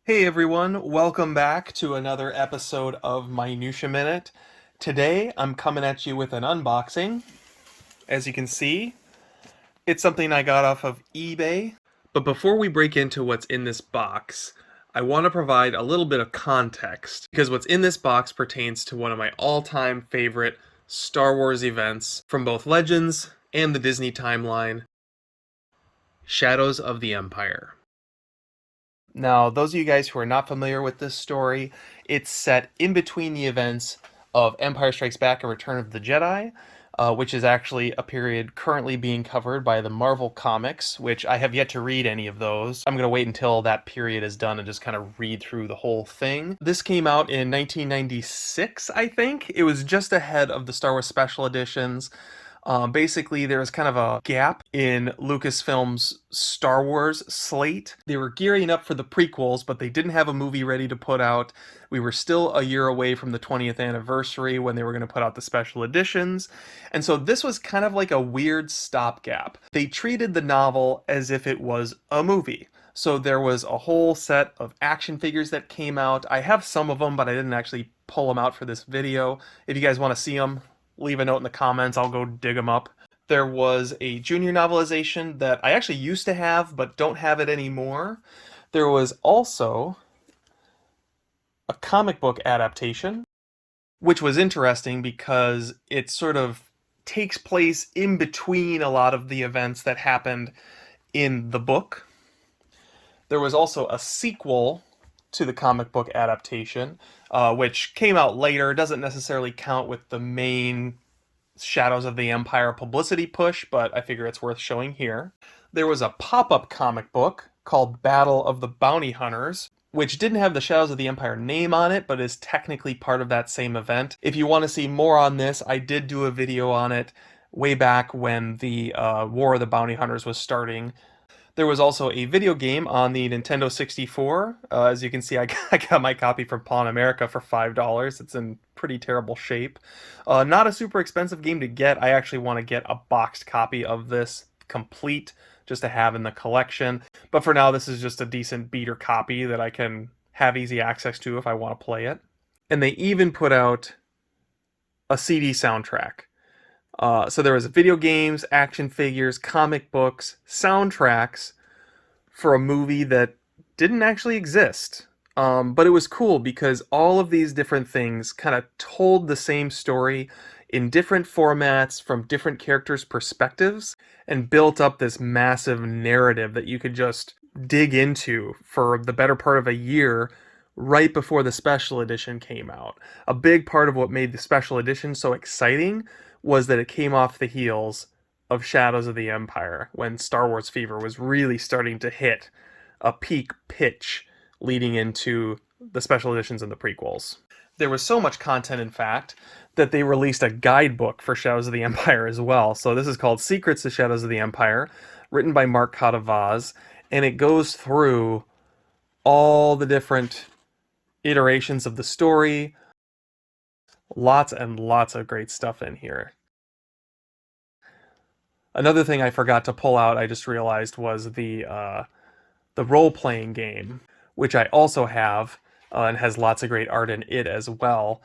Hey everyone, welcome back to another episode of Minutia Minute. Today I'm coming at you with an unboxing. As you can see, it's something I got off of eBay. But before we break into what's in this box, I want to provide a little bit of context because what's in this box pertains to one of my all-time favorite Star Wars events from both Legends and the Disney timeline, Shadows of the Empire. Now, those of you guys who are not familiar with this story, it's set in between the events of Empire Strikes Back and Return of the Jedi, which is actually a period currently being covered by the Marvel Comics, which I have yet to read any of those. I'm going to wait until that period is done and just kind of read through the whole thing. This came out in 1996, I think. It was just ahead of the Star Wars Special Editions. Basically, there was kind of a gap in Lucasfilm's Star Wars slate. They were gearing up for the prequels, but they didn't have a movie ready to put out. We were still a year away from the 20th anniversary when they were going to put out the special editions. And so this was kind of like a weird stopgap. They treated the novel as if it was a movie. So there was a whole set of action figures that came out. I have some of them, but I didn't actually pull them out for this video. If you guys want to see them, leave a note in the comments. I'll go dig them up. There was a junior novelization that I actually used to have, but don't have it anymore. There was also a comic book adaptation, which was interesting because it sort of takes place in between a lot of the events that happened in the book. There was also a sequel to the comic book adaptation, which came out later. Doesn't necessarily count with the main Shadows of the Empire publicity push, but I figure it's worth showing here. There was a pop-up comic book called Battle of the Bounty Hunters, which didn't have the Shadows of the Empire name on it, but is technically part of that same event. If you want to see more on this, I did do a video on it way back when the War of the Bounty Hunters was starting. There was also a video game on the Nintendo 64. As you can see, I got my copy from Pawn America for $5. It's in pretty terrible shape. Not a super expensive game to get. I actually want to get a boxed copy of this complete just to have in the collection. But for now, this is just a decent beater copy that I can have easy access to if I want to play it. And they even put out a CD soundtrack. So there was video games, action figures, comic books, soundtracks for a movie that didn't actually exist. But it was cool because all of these different things kind of told the same story in different formats from different characters' perspectives and built up this massive narrative that you could just dig into for the better part of a year right before the special edition came out. A big part of what made the special edition so exciting was that it came off the heels of Shadows of the Empire, when Star Wars fever was really starting to hit a peak pitch leading into the special editions and the prequels. There was so much content, in fact, that they released a guidebook for Shadows of the Empire as well. So this is called Secrets to Shadows of the Empire, written by Mark Cotta-Vaz, and it goes through all the different iterations of the story. Lots and lots of great stuff in here. Another thing I forgot to pull out, I just realized, was the role-playing game, which I also have, and has lots of great art in it as well.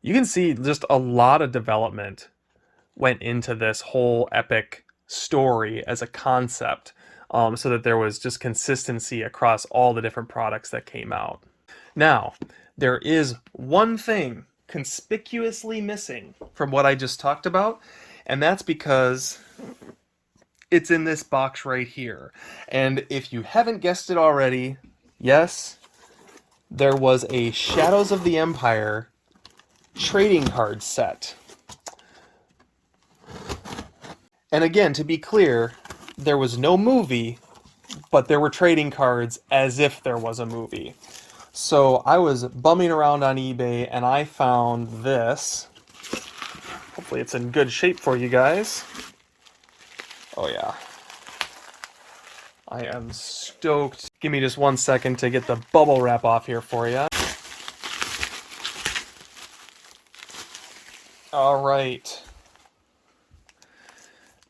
You can see just a lot of development went into this whole epic story as a concept, so that there was just consistency across all the different products that came out. Now, there is one thing conspicuously missing from what I just talked about, and that's because it's in this box right here. And if you haven't guessed it already, yes, there was a Shadows of the Empire trading card set. And again, to be clear, there was no movie, but there were trading cards as if there was a movie. So I was bumming around on eBay and I found this. Hopefully it's in good shape for you guys. Oh yeah. I am stoked. Give me just 1 second to get the bubble wrap off here for you. All right.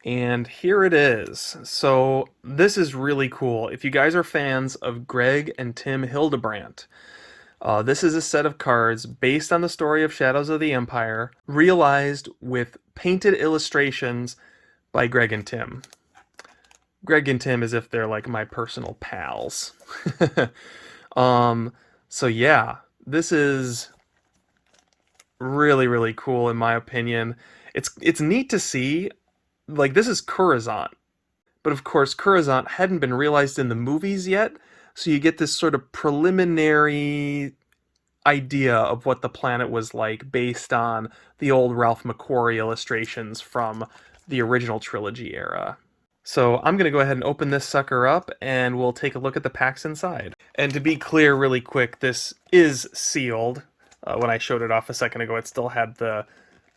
And here it is. So this is really cool. If you guys are fans of Greg and Tim Hildebrandt, this is a set of cards based on the story of Shadows of the Empire, realized with painted illustrations by Greg and Tim. Greg and Tim as if they're like my personal pals. So yeah, this is really, really cool in my opinion. It's neat to see. Like, this is Coruscant. But of course, Coruscant hadn't been realized in the movies yet, so you get this sort of preliminary idea of what the planet was like based on the old Ralph McQuarrie illustrations from the original trilogy era. So I'm going to go ahead and open this sucker up and we'll take a look at the packs inside. And to be clear really quick, this is sealed. When I showed it off a second ago, it still had the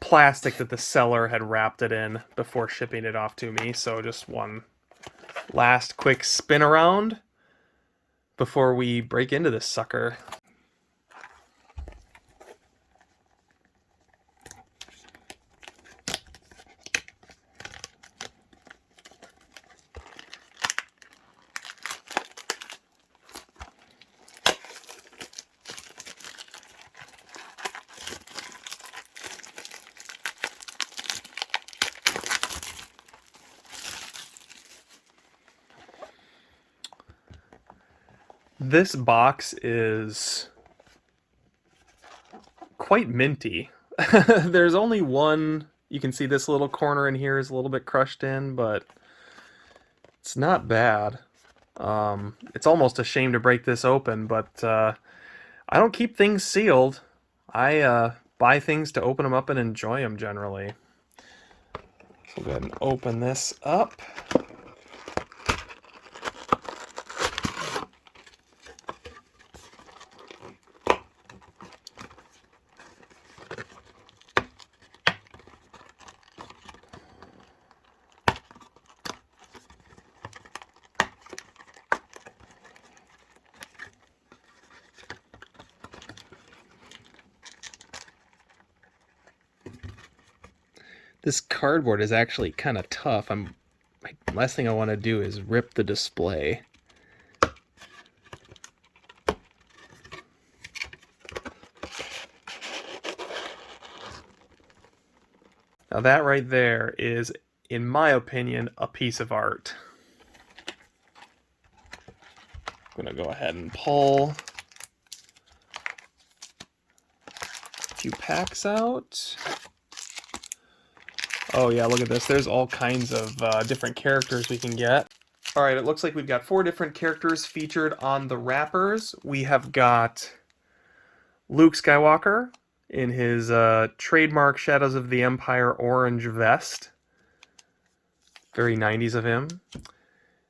plastic that the seller had wrapped it in before shipping it off to me. So just one last quick spin around before we break into this sucker. This box is quite minty. There's only one, you can see this little corner in here is a little bit crushed in, but it's not bad. It's almost a shame to break this open, but I don't keep things sealed. I buy things to open them up and enjoy them generally. So we'll go ahead and open this up. This cardboard is actually kind of tough. Last thing I want to do is rip the display. Now that right there is, in my opinion, a piece of art. I'm going to go ahead and pull a few packs out. Oh yeah, look at this. There's all kinds of different characters we can get. Alright, it looks like we've got 4 different characters featured on the wrappers. We have got Luke Skywalker in his trademark Shadows of the Empire orange vest. Very 90s of him.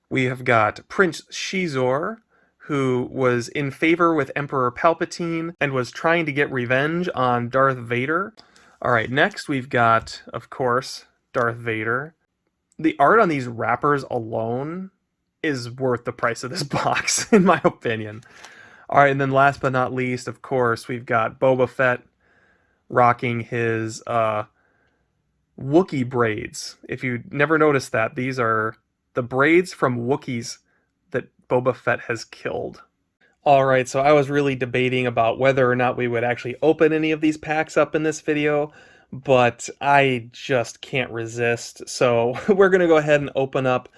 We have got Prince Shizor, who was in favor with Emperor Palpatine and was trying to get revenge on Darth Vader. Alright, next we've got, of course, Darth Vader. The art on these wrappers alone is worth the price of this box, in my opinion. Alright, and then last but not least, of course, we've got Boba Fett rocking his Wookiee braids. If you never noticed that, these are the braids from Wookiees that Boba Fett has killed. Alright, so I was really debating about whether or not we would actually open any of these packs up in this video, but I just can't resist. So we're going to go ahead and open up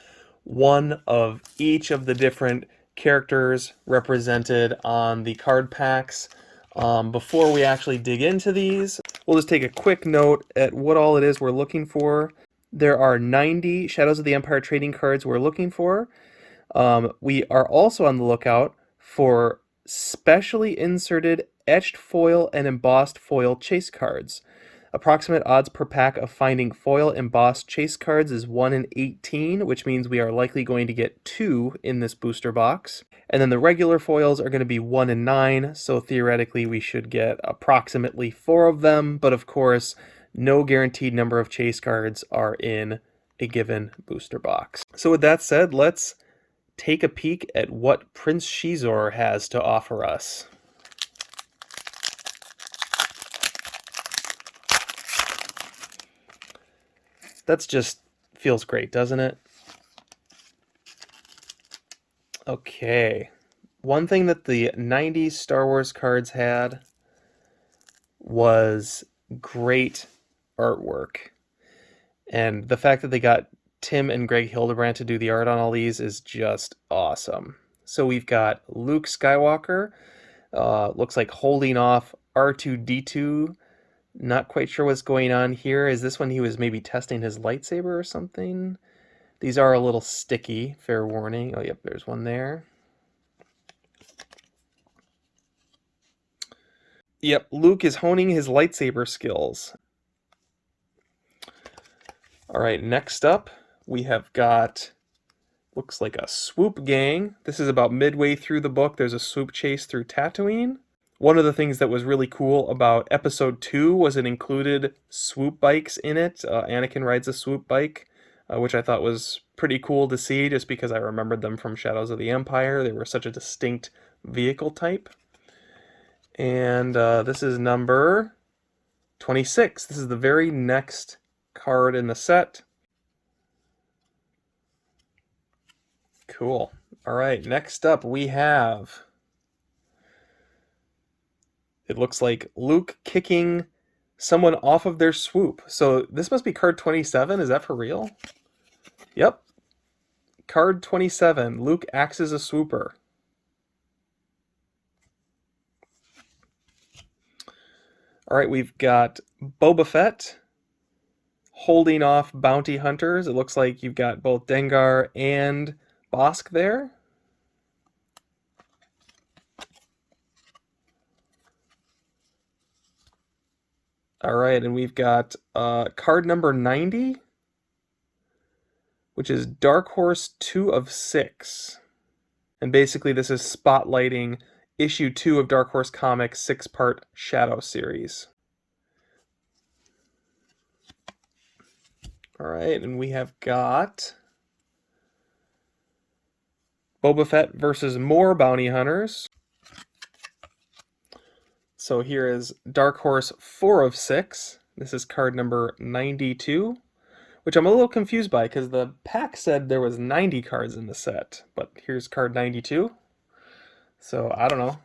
one of each of the different characters represented on the card packs. Before we actually dig into these, we'll just take a quick note at what all it is we're looking for. There are 90 Shadows of the Empire trading cards we're looking for. We are also on the lookout for specially inserted etched foil and embossed foil chase cards. Approximate odds per pack of finding foil embossed chase cards is 1 in 18, which means we are likely going to get 2 in this booster box. And then the regular foils are going to be 1 in 9, so theoretically we should get approximately 4 of them, but of course, no guaranteed number of chase cards are in a given booster box. So with that said, let's take a peek at what Prince Shizor has to offer us. That's just Feels great, doesn't it? Okay. One thing that the 90s Star Wars cards had was great artwork. And the fact that they got Tim and Greg Hildebrandt to do the art on all these is just awesome. So we've got Luke Skywalker, looks like holding off R2-D2. Not quite sure what's going on here. Is this when he was maybe testing his lightsaber or something? These are a little sticky, fair warning. Oh, yep, there's one there. Yep, Luke is honing his lightsaber skills. All right, next up, we have got, looks like a swoop gang. This is about midway through the book. There's a swoop chase through Tatooine. One of the things that was really cool about episode 2 was it included swoop bikes in it. Anakin rides a swoop bike, which I thought was pretty cool to see just because I remembered them from Shadows of the Empire. They were such a distinct vehicle type. And this is number 26. This is the very next card in the set. Cool. All right, next up we have, it looks like Luke kicking someone off of their swoop. So this must be card 27. Is that for real? Yep. Card 27. Luke acts as a swooper. All right, we've got Boba Fett holding off bounty hunters. It looks like you've got both Dengar and Bosk there. All right, and we've got card number 90, which is Dark Horse 2 of 6. And basically this is spotlighting issue 2 of Dark Horse Comics' 6-part Shadow series. All right, and we have got Boba Fett versus more bounty hunters. So here is Dark Horse 4 of 6. This is card number 92, which I'm a little confused by because the pack said there was 90 cards in the set, but here's card 92. So I don't know.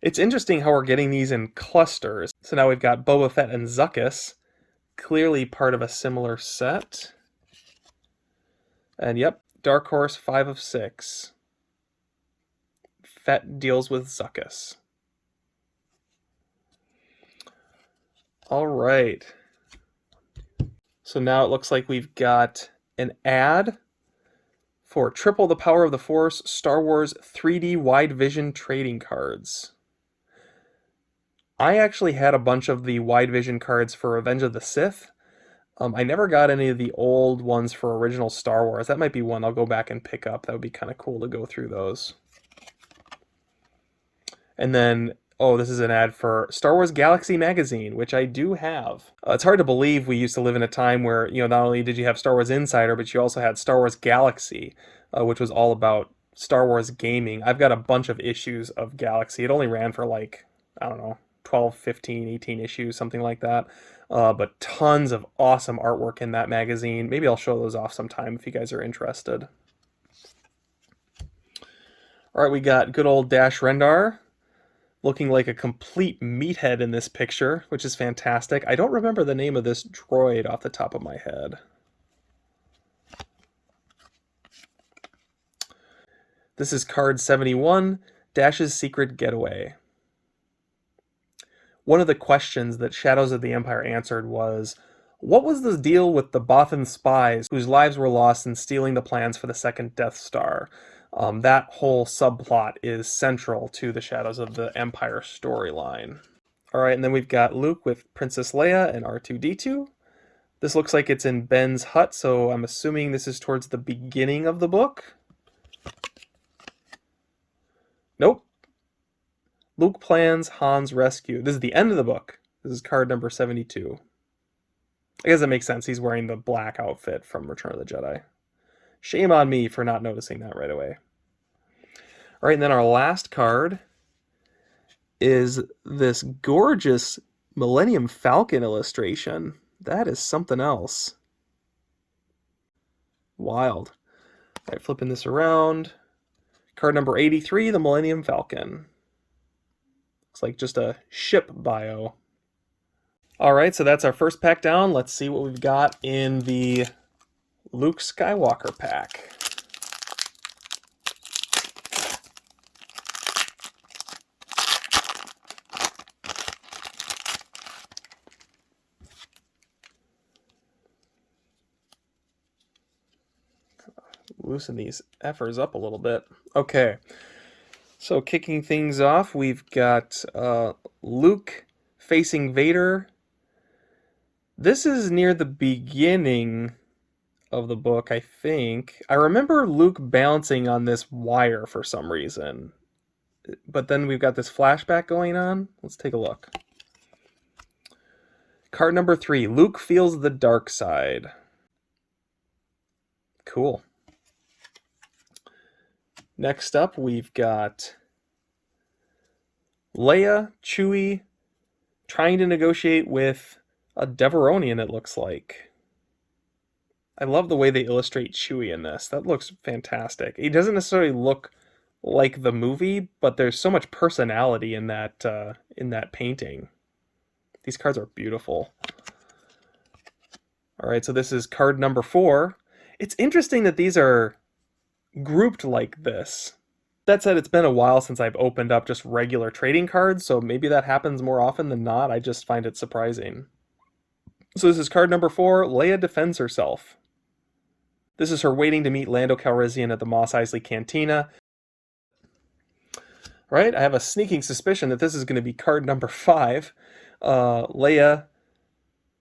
It's interesting how we're getting these in clusters. So now we've got Boba Fett and Zuckuss, clearly part of a similar set. And yep, Dark Horse 5 of 6. Fett deals with Zuckuss. All right. So now it looks like we've got an ad for Triple the Power of the Force Star Wars 3D Wide Vision trading cards. I actually had a bunch of the Wide Vision cards for Revenge of the Sith. I never got any of the old ones for original Star Wars. That might be one I'll go back and pick up. That would be kind of cool to go through those. And then, oh, this is an ad for Star Wars Galaxy Magazine, which I do have. It's hard to believe we used to live in a time where, not only did you have Star Wars Insider, but you also had Star Wars Galaxy, which was all about Star Wars gaming. I've got a bunch of issues of Galaxy. It only ran for like, I don't know, 12, 15, 18 issues, something like that. But tons of awesome artwork in that magazine. Maybe I'll show those off sometime if you guys are interested. All right, we got good old Dash Rendar, looking like a complete meathead in this picture, which is fantastic. I don't remember the name of this droid off the top of my head. This is card 71, Dash's Secret Getaway. One of the questions that Shadows of the Empire answered was, what was the deal with the Bothan spies whose lives were lost in stealing the plans for the second Death Star? That whole subplot is central to the Shadows of the Empire storyline. All right, and then we've got Luke with Princess Leia and R2-D2. This looks like it's in Ben's hut, so I'm assuming this is towards the beginning of the book. Nope. Luke plans Han's rescue. This is the end of the book. This is card number 72. I guess that makes sense. He's wearing the black outfit from Return of the Jedi. Shame on me for not noticing that right away. All right, and then our last card is this gorgeous Millennium Falcon illustration. That is something else. Wild. All right, flipping this around. Card number 83, the Millennium Falcon. Looks like just a ship bio. All right, so that's our first pack down. Let's see what we've got in the Luke Skywalker pack. Loosen these effers up a little bit. Okay, so kicking things off, we've got Luke facing Vader. This is near the beginning of the book, I think. I remember Luke bouncing on this wire for some reason. But then we've got this flashback going on. Let's take a look. Card number 3, Luke feels the dark side. Cool. Next up, we've got Leia, Chewie, trying to negotiate with a Deveronian, it looks like. I love the way they illustrate Chewie in this. That looks fantastic. He doesn't necessarily look like the movie, but there's so much personality in that painting. These cards are beautiful. All right, so this is card number 4. It's interesting that these are grouped like this. That said, it's been a while since I've opened up just regular trading cards, so maybe that happens more often than not. I just find it surprising. So this is card number 4, Leia defends herself. This is her waiting to meet Lando Calrissian at the Mos Eisley Cantina. Right, I have a sneaking suspicion that this is going to be card number 5. Leia,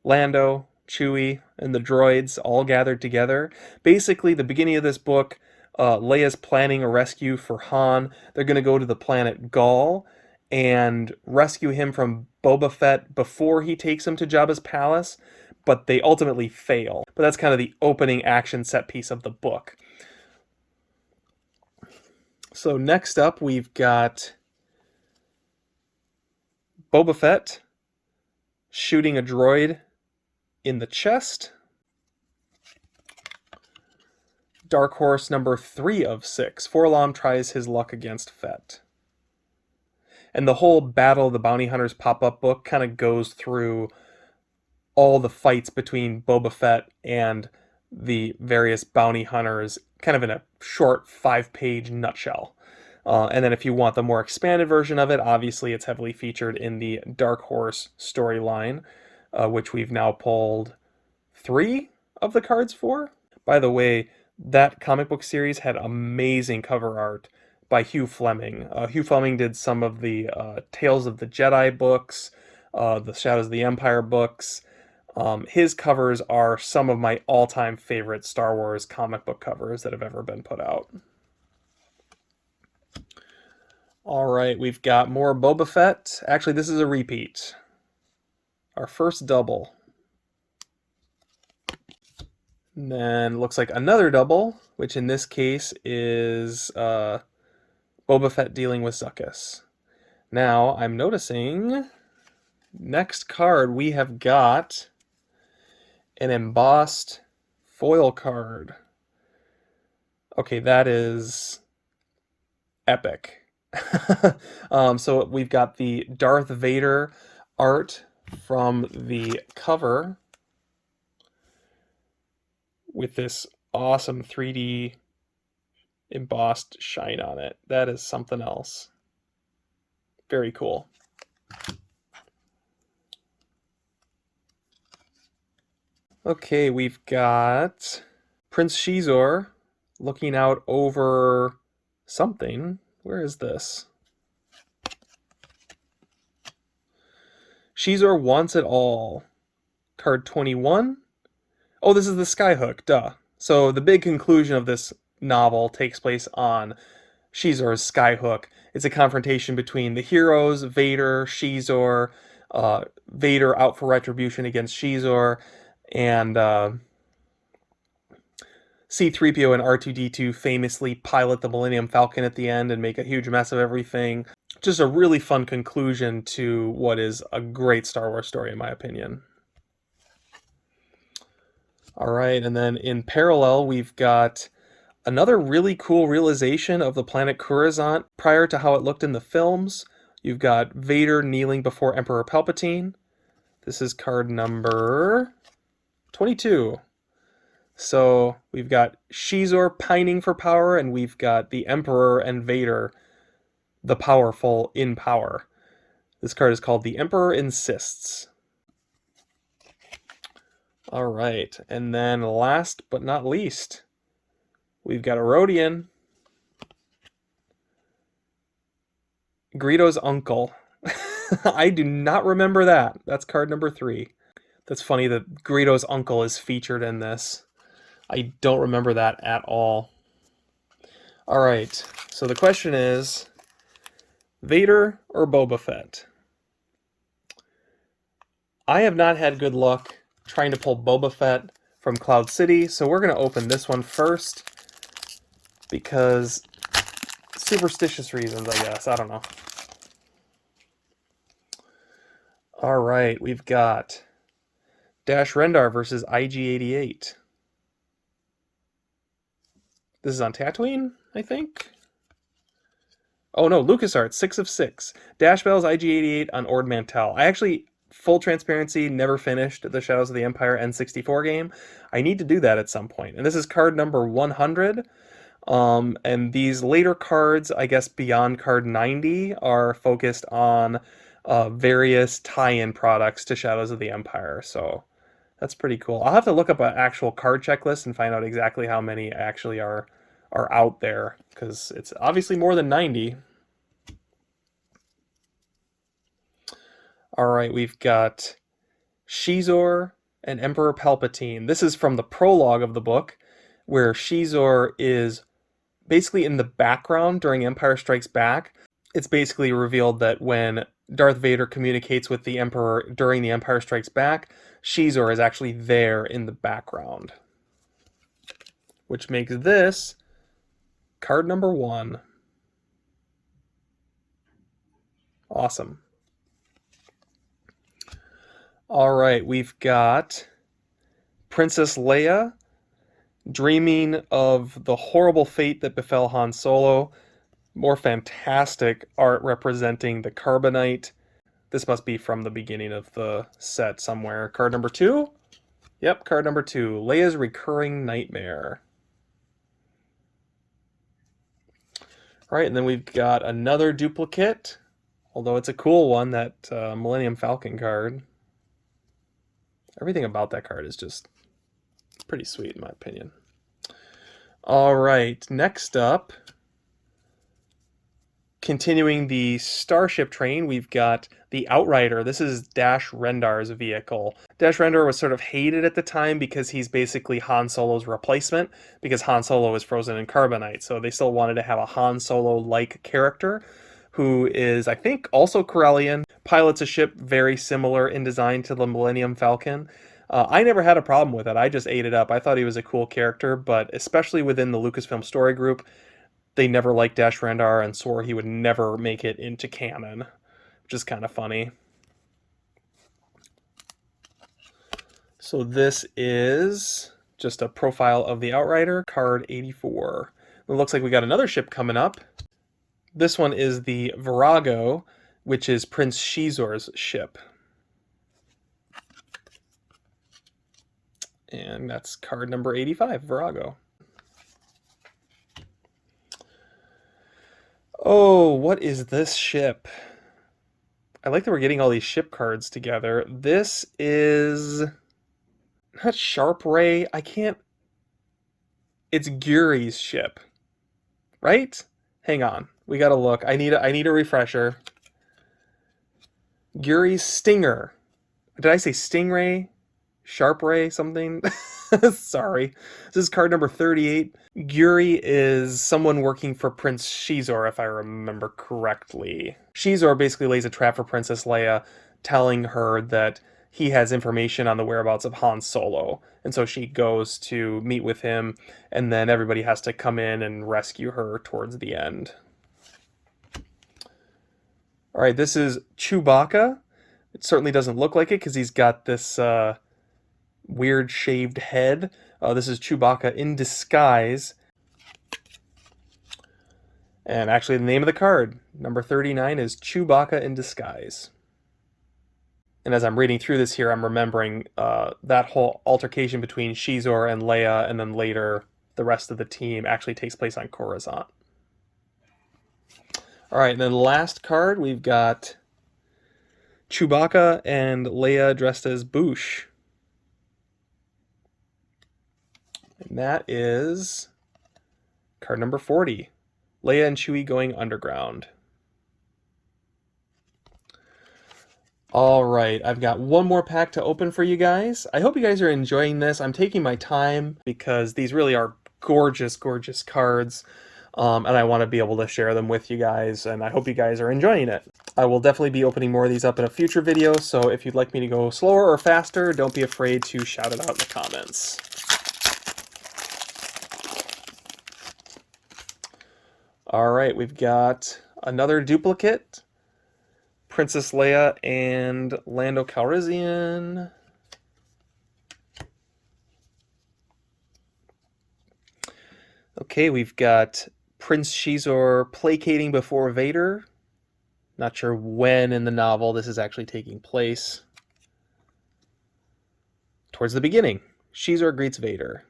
Lando, Chewie, and the droids all gathered together. Basically, the beginning of this book, Leia's planning a rescue for Han. They're going to go to the planet Gaul and rescue him from Boba Fett before he takes him to Jabba's palace, but they ultimately fail. But that's kind of the opening action set piece of the book. So next up, we've got Boba Fett shooting a droid in the chest. Dark Horse number 3 of 6. 4-LOM tries his luck against Fett. And the whole Battle of the Bounty Hunters pop-up book kind of goes through all the fights between Boba Fett and the various bounty hunters, kind of in a short 5-page nutshell. And then if you want the more expanded version of it, obviously it's heavily featured in the Dark Horse storyline, which we've now pulled 3 of the cards for. By the way, that comic book series had amazing cover art by Hugh Fleming. Hugh Fleming did some of the Tales of the Jedi books, the Shadows of the Empire books. His covers are some of my all-time favorite Star Wars comic book covers that have ever been put out. All right, we've got more Boba Fett. Actually, this is a repeat. Our first double. And then looks like another double, which in this case is Boba Fett dealing with Zuckuss. Now, I'm noticing next card we have got an embossed foil card. Okay, that is epic. So we've got the Darth Vader art from the cover with this awesome 3D embossed shine on it. That is something else. Very cool. Okay, we've got Prince Shizor looking out over something. Where is this? Shizor wants it all. Card 21. Oh, this is the Skyhook, duh. So the big conclusion of this novel takes place on Shizor's Skyhook. It's a confrontation between the heroes, Vader, Shizor, Vader out for retribution against Shizor, and C-3PO and R2-D2 famously pilot the Millennium Falcon at the end and make a huge mess of everything. Just a really fun conclusion to what is a great Star Wars story, in my opinion. All right, and then in parallel, we've got another really cool realization of the planet Coruscant prior to how it looked in the films. You've got Vader kneeling before Emperor Palpatine. This is card number 22. So we've got Shizor pining for power, and we've got the Emperor and Vader, the powerful, in power. This card is called The Emperor Insists. All right, and then last but not least, we've got a Rodian, Greedo's uncle. I do not remember that. That's card number 3. That's funny that Greedo's uncle is featured in this. I don't remember that at all. All right, so the question is, Vader or Boba Fett? I have not had good luck trying to pull Boba Fett from Cloud City, so we're going to open this one first because superstitious reasons, I guess. I don't know. All right, we've got Dash Rendar versus IG-88. This is on Tatooine, I think. Oh no, LucasArts, 6 of 6. Dash Battles IG-88 on Ord Mantell. I actually, full transparency, never finished the Shadows of the Empire N64 game. I need to do that at some point. And this is card number 100. And these later cards, I guess beyond card 90, are focused on various tie-in products to Shadows of the Empire. So that's pretty cool. I'll have to look up an actual card checklist and find out exactly how many actually are out there, because it's obviously more than 90. All right, we've got Shizor and Emperor Palpatine. This is from the prologue of the book, where Shizor is basically in the background during Empire Strikes Back. It's basically revealed that when Darth Vader communicates with the Emperor during The Empire Strikes Back, Shizor is actually there in the background, which makes this card number 1. Awesome. All right, we've got Princess Leia dreaming of the horrible fate that befell Han Solo. More fantastic art representing the Carbonite. This must be from the beginning of the set somewhere. Card number 2? Yep, card number 2. Leia's Recurring Nightmare. All right, and then we've got another duplicate, although it's a cool one, that Millennium Falcon card. Everything about that card is just pretty sweet, in my opinion. All right, next up, continuing the Starship train, we've got the Outrider. This is Dash Rendar's vehicle. Dash Rendar was sort of hated at the time because he's basically Han Solo's replacement, because Han Solo is frozen in carbonite. So they still wanted to have a Han Solo-like character who is, I think, also Corellian. Pilots a ship very similar in design to the Millennium Falcon. I never had a problem with it. I just ate it up. I thought he was a cool character, but especially within the Lucasfilm story group, they never liked Dash Rendar and swore he would never make it into canon, which is kind of funny. So this is just a profile of the Outrider, card 84. It looks like we got another ship coming up. This one is the Virago, which is Prince Shizor's ship. And that's card number 85, Virago. Oh, what is this ship? I like that we're getting all these ship cards together. This is not Sharp Ray. I can't. It's Guri's ship, right? Hang on, we gotta look. I need a refresher. Guri's Stinger. Did I say Stingray? Sharp Ray something? Sorry. This is card number 38. Guri is someone working for Prince Shizor, if I remember correctly. Shizor basically lays a trap for Princess Leia, telling her that he has information on the whereabouts of Han Solo. And so she goes to meet with him, and then everybody has to come in and rescue her towards the end. All right, this is Chewbacca. It certainly doesn't look like it because he's got this weird shaved head. This is Chewbacca in disguise. And actually the name of the card, number 39, is Chewbacca in disguise. And as I'm reading through this here, I'm remembering that whole altercation between Shizor and Leia, and then later the rest of the team actually takes place on Coruscant. All right, and then the last card, we've got Chewbacca and Leia dressed as Boushh. And that is card number 40, Leia and Chewie going underground. All right, I've got one more pack to open for you guys. I hope you guys are enjoying this. I'm taking my time because these really are gorgeous, gorgeous cards. And I want to be able to share them with you guys, and I hope you guys are enjoying it. I will definitely be opening more of these up in a future video, so if you'd like me to go slower or faster, don't be afraid to shout it out in the comments. All right, we've got another duplicate. Princess Leia and Lando Calrissian. Okay, we've got Prince Shizor placating before Vader. Not sure when in the novel this is actually taking place. Towards the beginning, Shizor greets Vader.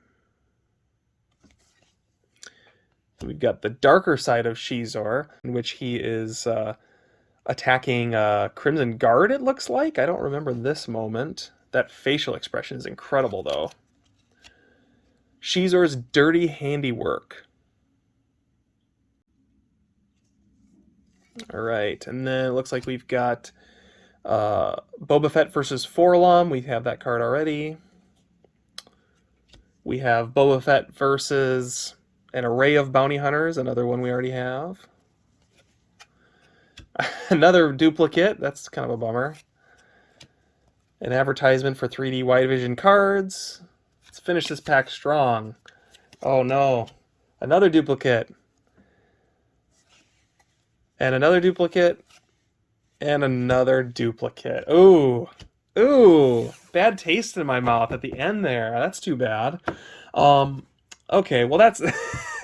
We've got the darker side of Shizor, in which he is attacking Crimson Guard, it looks like. I don't remember this moment. That facial expression is incredible, though. Shizor's dirty handiwork. All right, and then it looks like we've got Boba Fett versus Forlom. We have that card already. We have Boba Fett versus an array of bounty hunters, another one we already have. Another duplicate, that's kind of a bummer. An advertisement for 3D wide vision cards. Let's finish this pack strong. Oh no, another duplicate. And another duplicate. And another duplicate. Ooh, ooh, bad taste in my mouth at the end there. That's too bad. Okay, well that's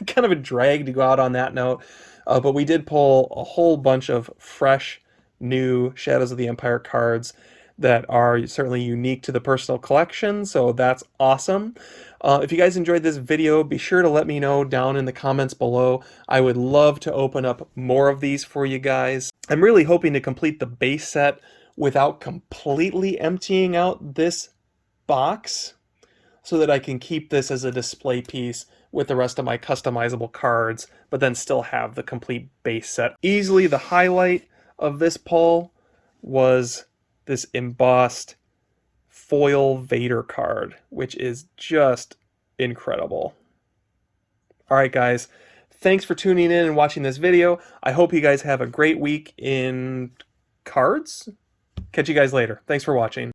kind of a drag to go out on that note. But we did pull a whole bunch of fresh, new Shadows of the Empire cards that are certainly unique to the personal collection, so that's awesome. If you guys enjoyed this video, be sure to let me know down in the comments below. I would love to open up more of these for you guys. I'm really hoping to complete the base set without completely emptying out this box, so that I can keep this as a display piece with the rest of my customizable cards, but then still have the complete base set. Easily the highlight of this pull was this embossed foil Vader card, which is just incredible. All right, guys, thanks for tuning in and watching this video. I hope you guys have a great week in cards. Catch you guys later. Thanks for watching.